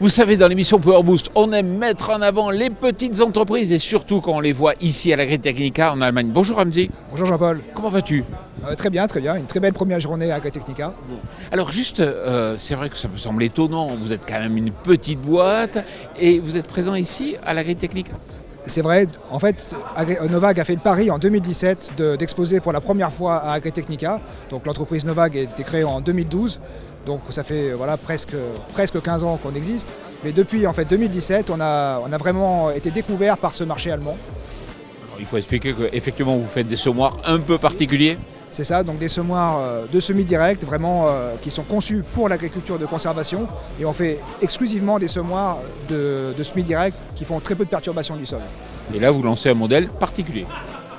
Vous savez, dans l'émission Power Boost, on aime mettre en avant les petites entreprises et surtout quand on les voit ici à l'Agritechnica en Allemagne. Bonjour Ramzi. Bonjour Jean-Paul. Comment vas-tu? Très bien, très bien. Une très belle première journée à Agritechnica. Alors juste, c'est vrai que ça peut sembler étonnant, vous êtes quand même une petite boîte et vous êtes présent ici à l'Agritechnica. C'est vrai, en fait, Novag a fait le pari en 2017 d'exposer pour la première fois à Agritechnica. Donc l'entreprise Novag a été créée en 2012. Donc ça fait presque 15 ans qu'on existe. Mais depuis en fait 2017, on a vraiment été découvert par ce marché allemand. Alors, il faut expliquer qu'effectivement vous faites des semoirs un peu particuliers. C'est ça, donc des semoirs de semi-direct, vraiment qui sont conçus pour l'agriculture de conservation. Et on fait exclusivement des semoirs de semi-direct qui font très peu de perturbation du sol. Et là vous lancez un modèle particulier.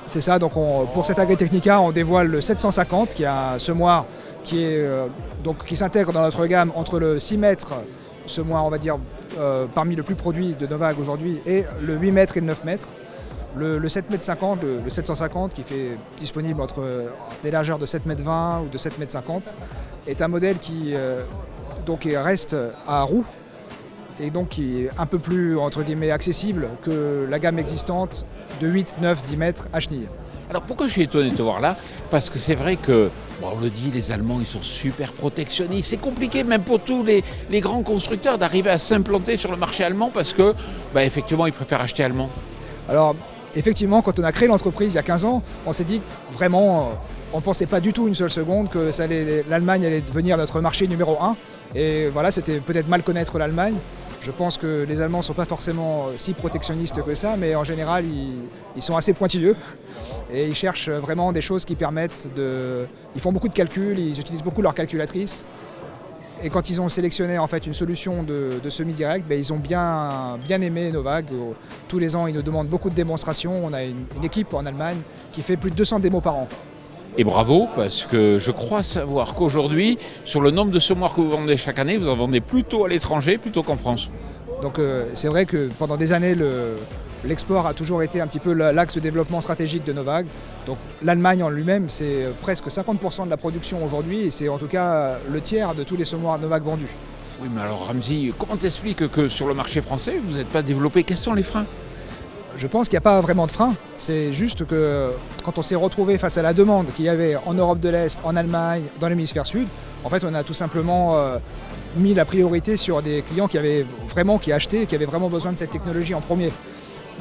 C'est ça, donc pour cette Agritechnica, on dévoile le 750, qui est un semoir qui s'intègre dans notre gamme entre le 6 mètres, semoir on va dire parmi le plus produit de Novag aujourd'hui, et le 8 mètres et le 9 mètres. Le 7,50 m, le 750 qui fait disponible entre des largeurs de 7,20 m ou de 7,50 m, est un modèle qui reste à roue et donc qui est un peu plus entre guillemets accessible que la gamme existante de 8, 9, 10 mètres à chenilles. Alors pourquoi je suis étonné de te voir là? Parce que c'est vrai que, on le dit, les Allemands ils sont super protectionnistes. C'est compliqué même pour tous les grands constructeurs d'arriver à s'implanter sur le marché allemand parce que effectivement ils préfèrent acheter allemand. Alors effectivement, quand on a créé l'entreprise il y a 15 ans, on s'est dit vraiment, on ne pensait pas du tout une seule seconde que l'Allemagne allait devenir notre marché numéro 1. Et voilà, c'était peut-être mal connaître l'Allemagne. Je pense que les Allemands ne sont pas forcément si protectionnistes que ça, mais en général, ils sont assez pointilleux. Et ils cherchent vraiment des choses qui permettent de... Ils font beaucoup de calculs, ils utilisent beaucoup leur calculatrice. Et quand ils ont sélectionné en fait une solution de semi-direct, ils ont bien aimé Novag. Tous les ans, ils nous demandent beaucoup de démonstrations. On a une équipe en Allemagne qui fait plus de 200 démos par an. Et bravo, parce que je crois savoir qu'aujourd'hui, sur le nombre de semoirs que vous vendez chaque année, vous en vendez plutôt à l'étranger plutôt qu'en France. Donc c'est vrai que pendant des années, l'export a toujours été un petit peu l'axe de développement stratégique de Novag. Donc l'Allemagne en lui-même, c'est presque 50% de la production aujourd'hui et c'est en tout cas le tiers de tous les semoirs Novag vendus. Oui, mais alors Ramzi, comment t'expliques que sur le marché français, vous n'êtes pas développé? Quels sont les freins? Je pense qu'il n'y a pas vraiment de frein. C'est juste que quand on s'est retrouvé face à la demande qu'il y avait en Europe de l'Est, en Allemagne, dans l'hémisphère sud, en fait on a tout simplement mis la priorité sur des clients qui achetaient et qui avaient vraiment besoin de cette technologie en premier.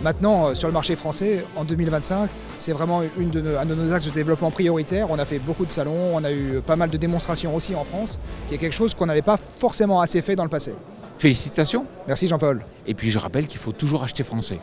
Maintenant, sur le marché français, en 2025, c'est vraiment un de nos axes de développement prioritaires. On a fait beaucoup de salons, on a eu pas mal de démonstrations aussi en France, qui est quelque chose qu'on n'avait pas forcément assez fait dans le passé. Félicitations. Merci Jean-Paul. Et puis je rappelle qu'il faut toujours acheter français.